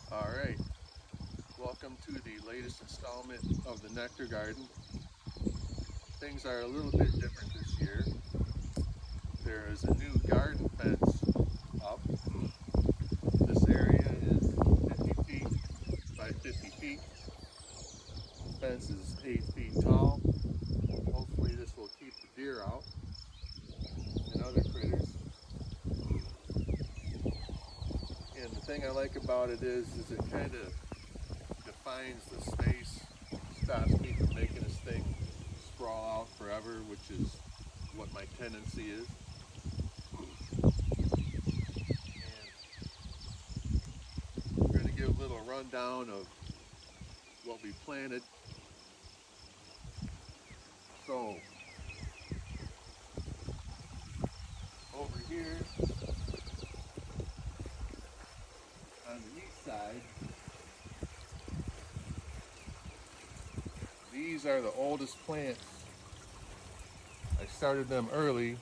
All right, welcome to the latest installment of the Nectar Garden. Things are a little bit different this year. There is a new garden fence up. This area is 50 feet by 50 feet. The fence is 8 feet tall. Hopefully, this will keep the deer out and other critters. And the thing I like about it is it kind of defines the space, stops me from making this thing sprawl out forever, which is what my tendency is. And we're going to give a little rundown of what we planted. So over here on the east side, these are the oldest plants. I started them early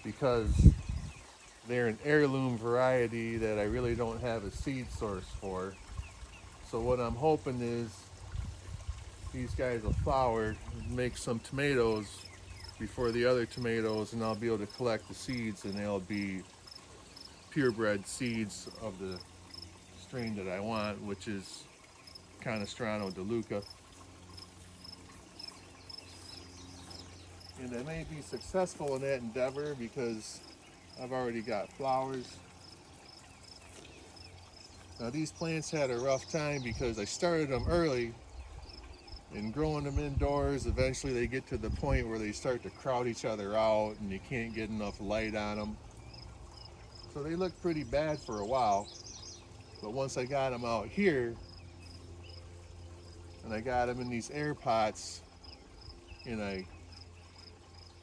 because they're an heirloom variety that I really don't have a seed source for. So what I'm hoping is these guys will flower and make some tomatoes before the other tomatoes, and I'll be able to collect the seeds, and they'll be purebred seeds of the strain that I want, which is Canestrano DeLuca. And I may be successful in that endeavor because I've already got flowers. Now these plants had a rough time because I started them early, and growing them indoors, eventually they get to the point where they start to crowd each other out and you can't get enough light on them. So they looked pretty bad for a while. But once I got them out here and I got them in these air pots and I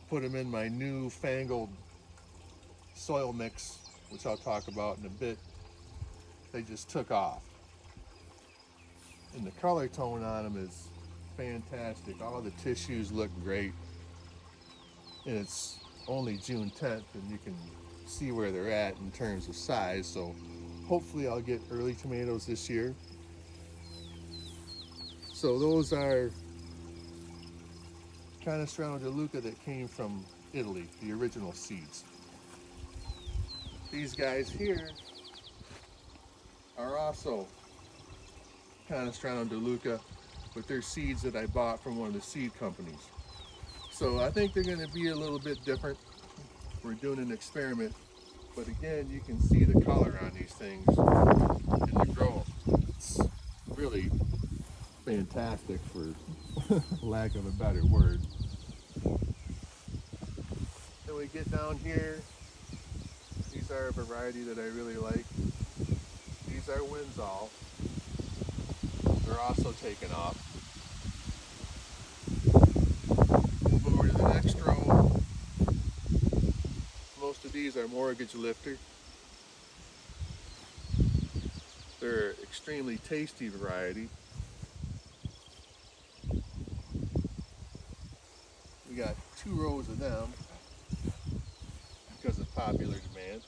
put them in my new fangled soil mix, which I'll talk about in a bit, they just took off. And the color tone on them is fantastic. All the tissues look great. And it's only June 10th and you can see where they're at in terms of size. So hopefully I'll get early tomatoes this year. So those are Canestrano DeLuca that came from Italy, the original seeds. These guys here are also Canestrano DeLuca, but they're seeds that I bought from one of the seed companies. So I think they're going to be a little bit different. We're doing an experiment, but again, you can see the color on these things and the growth. It's really fantastic, for lack of a better word. Then we get down here. These are a variety that I really like. These are Windsall. They're also taken off. Move over to the next row. Most of these are Mortgage Lifter. They're an extremely tasty variety. We got 2 rows of them because of popular demand.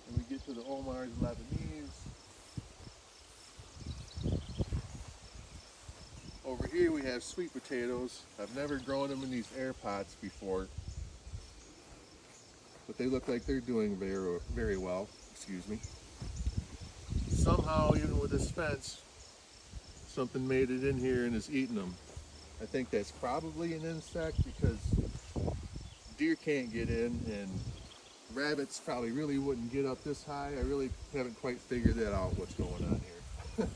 And we get to the Omar's Lebanese. Over here we have sweet potatoes. I've never grown them in these air pots before, but they look like they're doing very, very well. Excuse me. Somehow, even with this fence, something made it in here and is eating them. I think that's probably an insect because deer can't get in, and rabbits probably really wouldn't get up this high. I really haven't quite figured that out, what's going on here.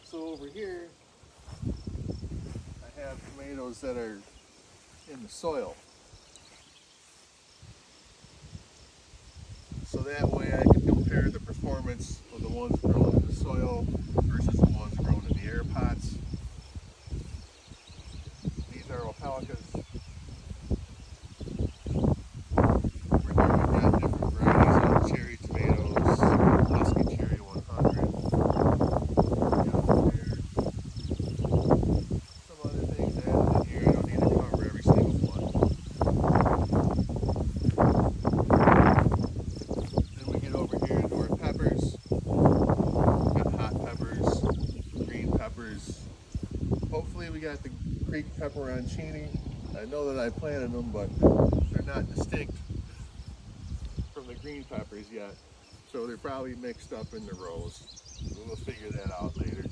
So over here, I have tomatoes that are in the soil. So that way I can compare the performance of the ones grown in the soil versus the ones grown in the air pots. These are Opalicas. We're got different varieties of cherry tomatoes, Husky Cherry 100. Some other things added in here. I don't need to cover every single one. Then we we got the creek pepperoncini. I know that I planted them, but they're not distinct from the green peppers yet. So they're probably mixed up in the rows. We'll figure that out later.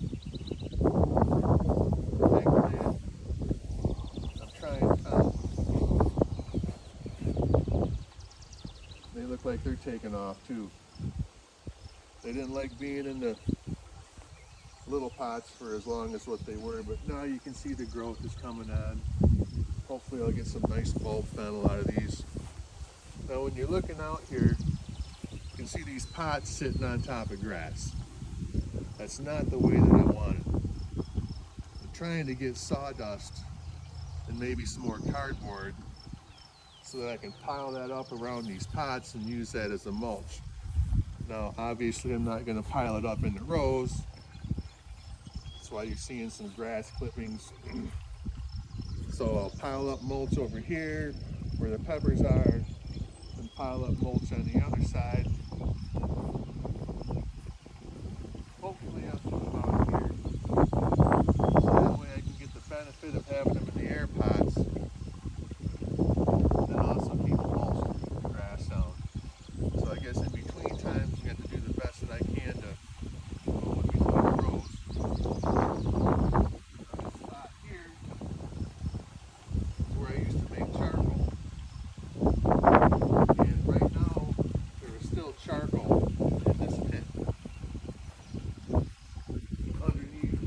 I'm trying to. They look like they're taking off too. They didn't like being in the little pots for as long as what they were, but now you can see the growth is coming on. Hopefully I'll get some nice bulb fennel out of these. Now when you're looking out here, you can see these pots sitting on top of grass. That's not the way that I want it. I'm trying to get sawdust and maybe some more cardboard so that I can pile that up around these pots and use that as a mulch. Now obviously I'm not going to pile it up in the rows. That's why you're seeing some grass clippings. So I'll pile up mulch over here where the peppers are and pile up mulch on the other side. Hopefully up to about here. So that way I can get the benefit of having them in the air pots. And also keep the mulch the grass down. So I guess in between times you have to do the best that I can to go in between the rows. This spot here is where I used to make charcoal. And right now there is still charcoal in this pit underneath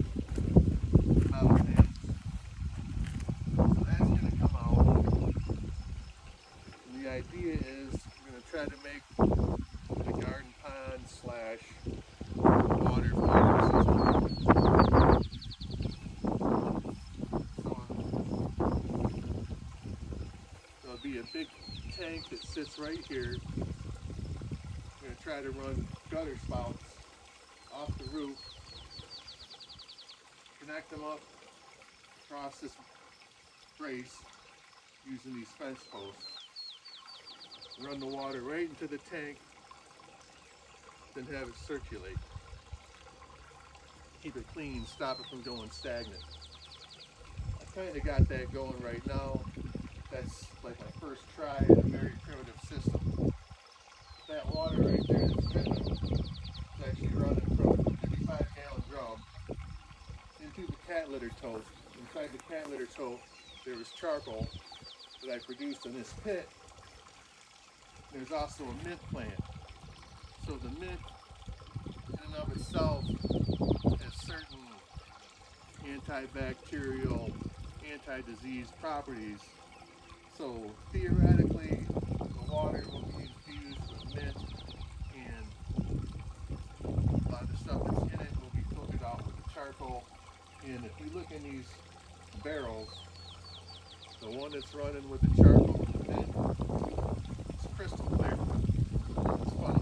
the metal pans. So that's going to come out. And the idea is I'm going to try to make a garden pond slash water filter system. So there'll be a big tank that sits right here. I'm going to try to run gutter spouts off the roof, connect them up across this brace using these fence posts, run the water right into the tank, then have it circulate. Keep it clean, stop it from going stagnant. I kind of got that going right now. That's like my first try at a very primitive system. That water right there that's dripping is actually running from a 55-gallon drum into the cat litter tote. Inside the cat litter tote, there was charcoal that I produced in this pit. There's also a mint plant. So the mint, in and of itself, has certain antibacterial, anti-disease properties. So theoretically, the water will be infused with mint, and a lot of the stuff that's in it will be filtered out with the charcoal. And if you look in these barrels, the one that's running with the charcoal in the mint, it's crystal clear. It's funny.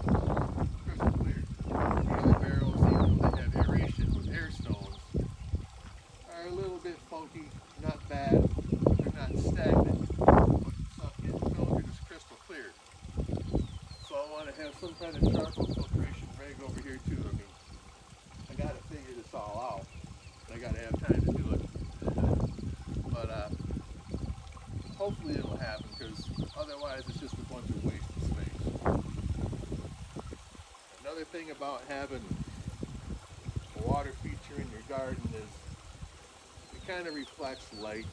Crystal clear. The other barrels, even though they have aeration with air stones, are a little bit funky, not bad. They're not stagnant, but the stuff getting filtered is crystal clear. So I want to have some kind of charcoal filtration rig over here too. I mean, I got to figure this all out. I got to have time to do it. But hopefully it'll happen, because otherwise it's just a bunch of wasted space. Another thing about having a water feature in your garden is it kind of reflects light,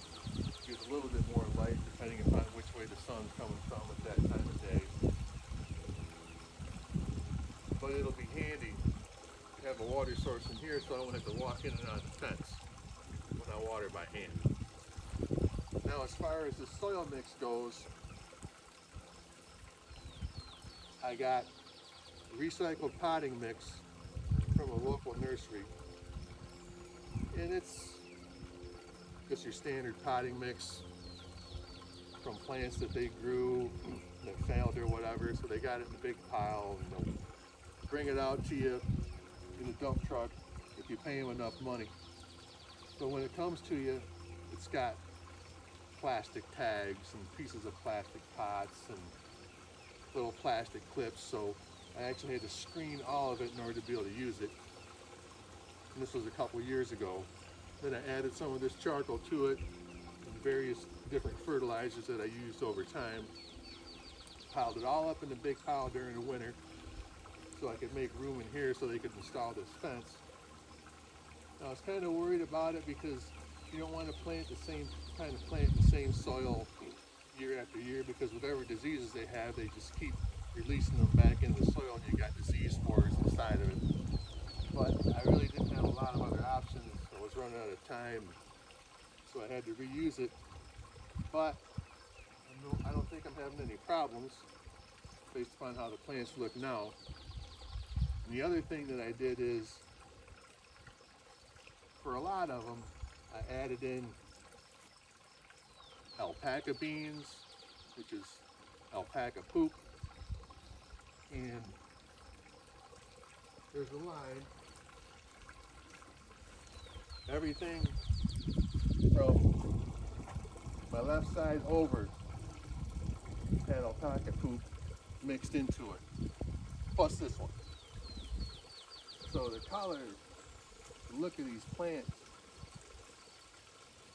gives a little bit more light depending upon which way the sun's coming from at that time of day. But it'll be handy to have a water source in here so I won't have to walk in and out of the fence when I water by hand. Now as far as the soil mix goes, I got recycled potting mix from a local nursery. And it's just your standard potting mix from plants that they grew that failed or whatever. So they got it in a big pile and they'll bring it out to you in a dump truck if you pay them enough money. So when it comes to you, it's got plastic tags and pieces of plastic pots and little plastic clips. So I actually had to screen all of it in order to be able to use it. And this was a couple years ago. Then I added some of this charcoal to it and various different fertilizers that I used over time. Piled it all up in a big pile during the winter so I could make room in here so they could install this fence. Now, I was kind of worried about it because you don't want to plant the same kind of plant in the same soil year after year, because whatever diseases they have, they just keep releasing them back into the soil and you got disease spores inside of it. But I really didn't have a lot of other options. I was running out of time, so I had to reuse it. But I don't think I'm having any problems based upon how the plants look now. And the other thing that I did is, for a lot of them, I added in alpaca beans, which is alpaca poop, and there's a line. Everything from my left side over had alpaca poop mixed into it, plus this one. So the color, the look of these plants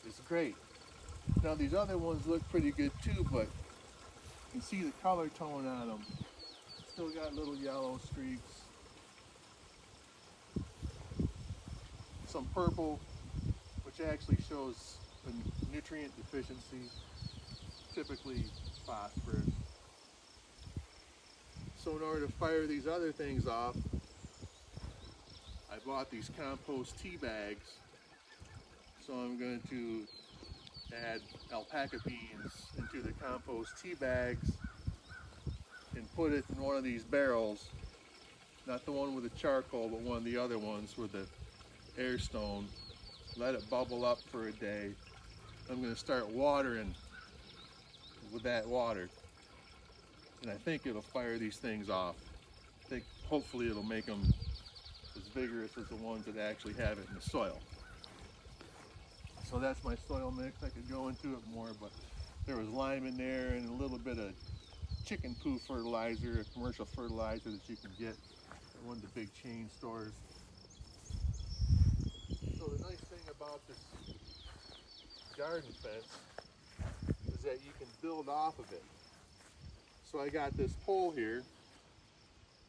is great. Now these other ones look pretty good too, but you can see the color tone on them. Still got little yellow streaks. Some purple, which actually shows a nutrient deficiency, typically phosphorus. So in order to fire these other things off, I bought these compost tea bags. So I'm going to add alpaca beans into the compost tea bags and put it in one of these barrels, not the one with the charcoal, but one of the other ones with the air stone. Let it bubble up for a day. I'm going to start watering with that water, and I think it'll fire these things off. I think hopefully it'll make them as vigorous as the ones that actually have it in the soil. So that's my soil mix. I could go into it more, but there was lime in there and a little bit of chicken poo fertilizer, a commercial fertilizer that you can get at one of the big chain stores. So the nice thing about this garden fence is that you can build off of it. So I got this pole here,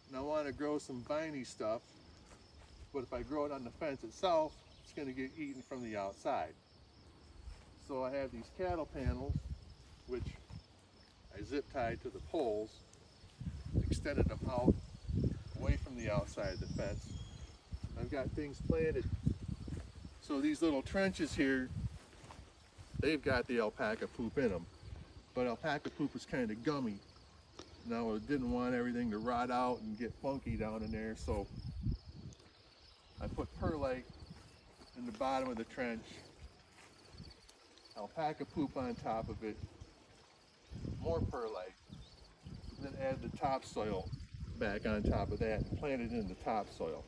and I want to grow some viney stuff, but if I grow it on the fence itself, it's going to get eaten from the outside. So I have these cattle panels, which I zip tied to the poles, extended them out away from the outside of the fence. I've got things planted. So these little trenches here, they've got the alpaca poop in them, but alpaca poop is kind of gummy. Now I didn't want everything to rot out and get funky down in there, so I put perlite in the bottom of the trench, alpaca poop on top of it, more perlite, and then add the topsoil back on top of that and plant it in the topsoil.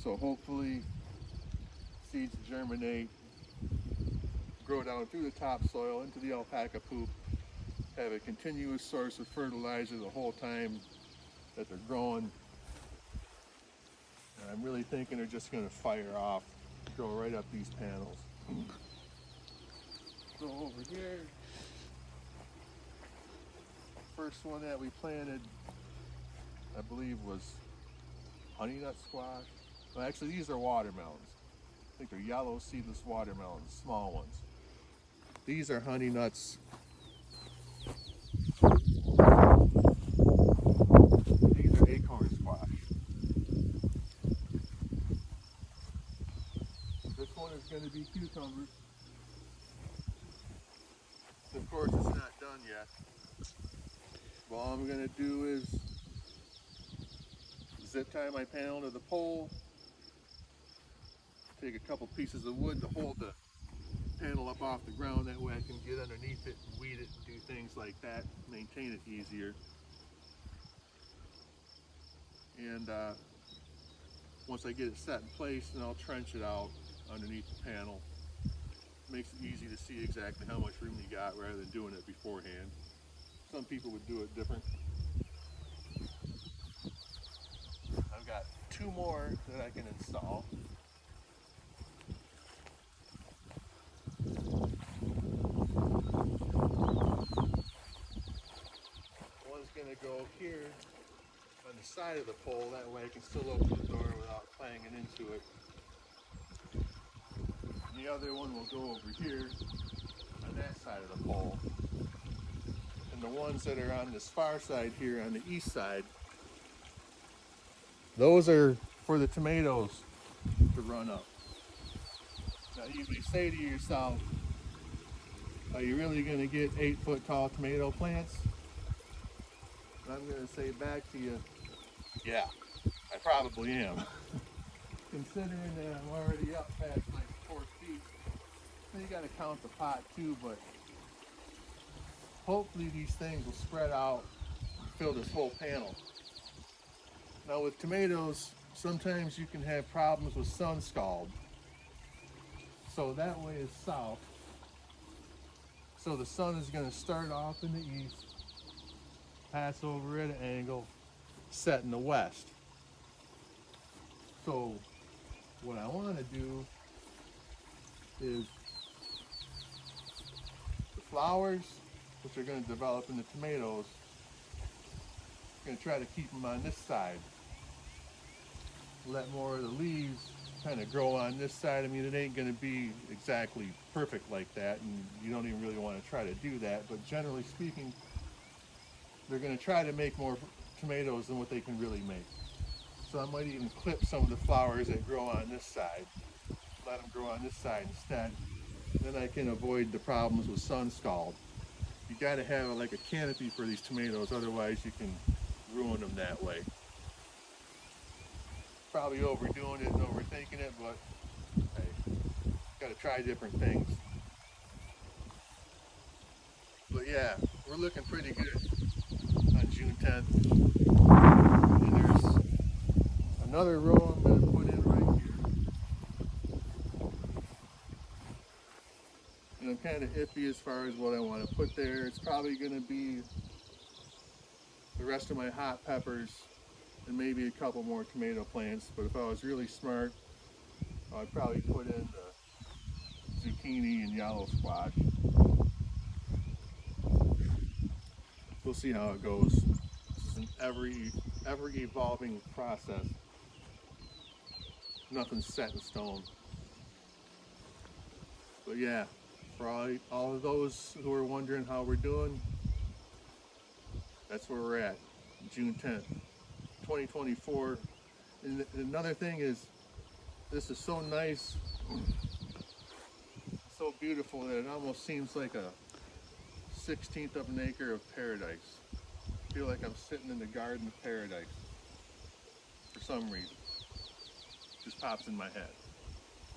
So hopefully seeds germinate, grow down through the topsoil into the alpaca poop, have a continuous source of fertilizer the whole time that they're growing. And I'm really thinking they're just going to fire off, go right up these panels. So over here, first one that we planted, I believe, was honey nut squash. Well, actually, these are watermelons. I think they're yellow seedless watermelons, small ones. These are honey nuts. These are acorn squash. This one is going to be cucumbers. Of course, it's not done yet. Well, all I'm going to do is zip tie my panel to the pole, take a couple pieces of wood to hold the panel up off the ground. That way I can get underneath it and weed it and do things like that, maintain it easier. And once I get it set in place, then I'll trench it out underneath the panel. Makes it easy to see exactly how much room you got rather than doing it beforehand. Some people would do it different. I've got two more that I can install. here on the side of the pole. That way I can still open the door without clanging into it. And the other one will go over here on that side of the pole. And the ones that are on this far side here on the east side, those are for the tomatoes to run up. Now you may say to yourself, are you really going to get 8-foot tall tomato plants? And I'm going to say back to you, yeah, I probably am. Considering that I'm already up past like 4 feet. Then you got to count the pot too, but hopefully these things will spread out and fill this whole panel. Now with tomatoes, sometimes you can have problems with sun scald. So that way is south. So the sun is going to start off in the east, pass over at an angle, set in the west. So what I want to do is the flowers, which are going to develop in the tomatoes, I'm going to try to keep them on this side. Let more of the leaves kind of grow on this side. I mean, it ain't going to be exactly perfect like that, and you don't even really want to try to do that, but generally speaking, they're going to try to make more tomatoes than what they can really make. So I might even clip some of the flowers that grow on this side, let them grow on this side instead. Then I can avoid the problems with sun scald. You got to have like a canopy for these tomatoes, otherwise you can ruin them that way. Probably overdoing it and overthinking it, but hey, got to try different things. But yeah, we're looking pretty good on June 10th. And there's another row I'm going to put in right here. And I'm kind of iffy as far as what I want to put there. It's probably going to be the rest of my hot peppers and maybe a couple more tomato plants. But if I was really smart, I'd probably put in the zucchini and yellow squash. We'll see how it goes. This is an ever evolving process. Nothing's set in stone. But yeah, for all of those who are wondering how we're doing, that's where we're at, June 10th, 2024. And another thing is, this is so nice, so beautiful that it almost seems like a 1/16 of an acre of paradise. I feel like I'm sitting in the garden of paradise for some reason. Just pops in my head.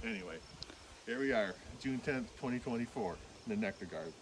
Anyway, here we are, June 10th, 2024, in the Nectar Garden.